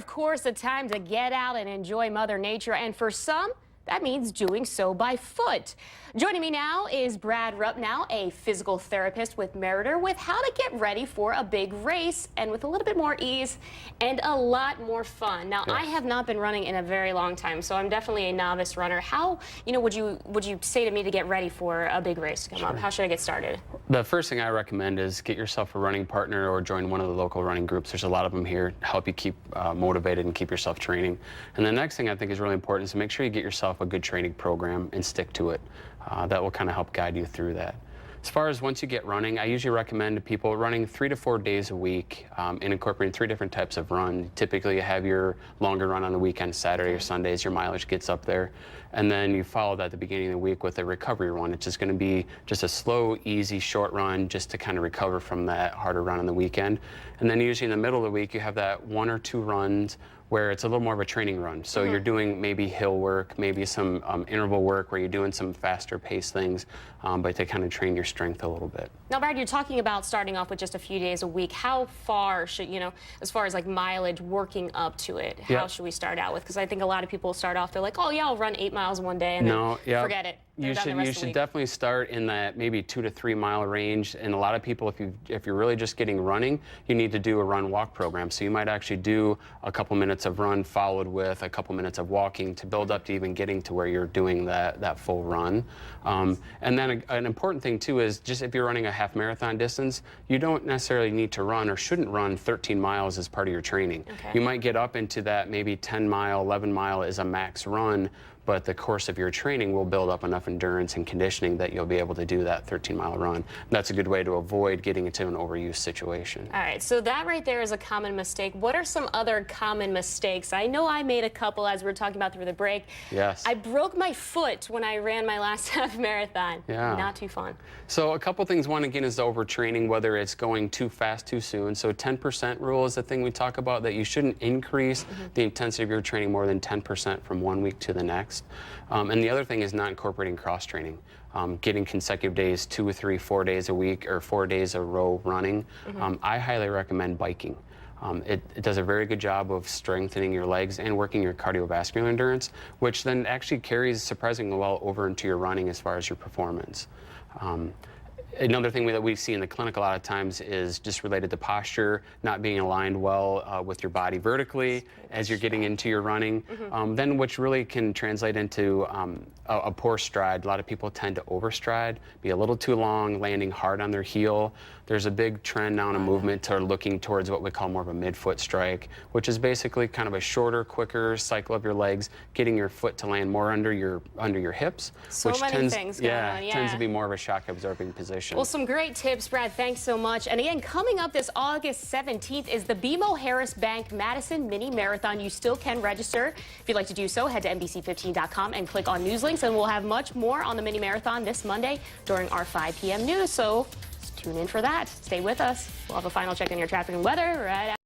of course, a time to get out and enjoy Mother Nature, and for some, that means doing so by foot. Joining me now is Brad Rupnow, a physical therapist with Meritor, with how to get ready for a big race and with a little bit more ease and a lot more fun. Now, I have not been running in a very long time, so I'm definitely a novice runner. How, would you say to me to get ready for a big race to come up? How should I get started? The first thing I recommend is get yourself a running partner or join one of the local running groups. There's a lot of them here to help you keep motivated and keep yourself training. And the next thing I think is really important is to make sure you get yourself a good training program and stick to it. That will kind of help guide you through that. As far as once you get running, I usually recommend to people running 3 to 4 days a week and incorporating 3 different types of run. Typically, you have your longer run on the weekend, Saturday or Sundays, your mileage gets up there. And then you follow that at the beginning of the week with a recovery run. It's just going to be just a slow, easy, short run just to kind of recover from that harder run on the weekend. And then usually in the middle of the week, you have that 1 or 2 runs where it's a little more of a training run. So you're doing maybe hill work, maybe some interval work where you're doing some faster paced things, but to kind of train your strength a little bit. Now, Brad, you're talking about starting off with just a few days a week. How far should, as far as like mileage working up to it, how should we start out with? Because I think a lot of people start off, they're like, oh yeah, I'll run 8 miles one day and then forget it. You should definitely start in that maybe 2 to 3 mile range. And a lot of people, if you're really just getting running, you need to do a run walk program. So you might actually do a couple minutes of run followed with a couple minutes of walking to build up to even getting to where you're doing that full run. And then an important thing too is just if you're running a half marathon distance, you don't necessarily need to run or shouldn't run 13 miles as part of your training. You might get up into that maybe 10 mile, 11 mile is a max run, but the course of your training will build up enough endurance and conditioning that you'll be able to do that 13-mile run. That's a good way to avoid getting into an overuse situation. All right, so that right there is a common mistake. What are some other common mistakes? I know I made a couple as we were talking about through the break. Yes. I broke my foot when I ran my last half marathon. Yeah. Not too fun. So a couple things. One, again, is overtraining, whether it's going too fast too soon. So 10% rule is the thing we talk about, that you shouldn't increase the intensity of your training more than 10% from one week to the next. And the other thing is not incorporating cross-training. Getting consecutive days, 2 or 3, 4 days a week, or 4 days a row running. I highly recommend biking. It does a very good job of strengthening your legs and working your cardiovascular endurance, which then actually carries surprisingly well over into your running as far as your performance. Another thing that we see in the clinic a lot of times is just related to posture, not being aligned well with your body vertically as you're getting into your running, then which really can translate into a poor stride. A lot of people tend to overstride, be a little too long, landing hard on their heel. There's a big trend now in a movement to looking towards what we call more of a midfoot strike, which is basically kind of a shorter, quicker cycle of your legs, getting your foot to land more under your hips, so which many things going on. Tends to be more of a shock absorbing position. Well, some great tips, Brad. Thanks so much. And again, coming up this August 17th is the BMO Harris Bank Madison Mini Marathon. You still can register. If you'd like to do so, head to NBC15.com and click on news links, and we'll have much more on the Mini Marathon this Monday during our 5 p.m. news. So tune in for that. Stay with us. We'll have a final check on your traffic and weather right after.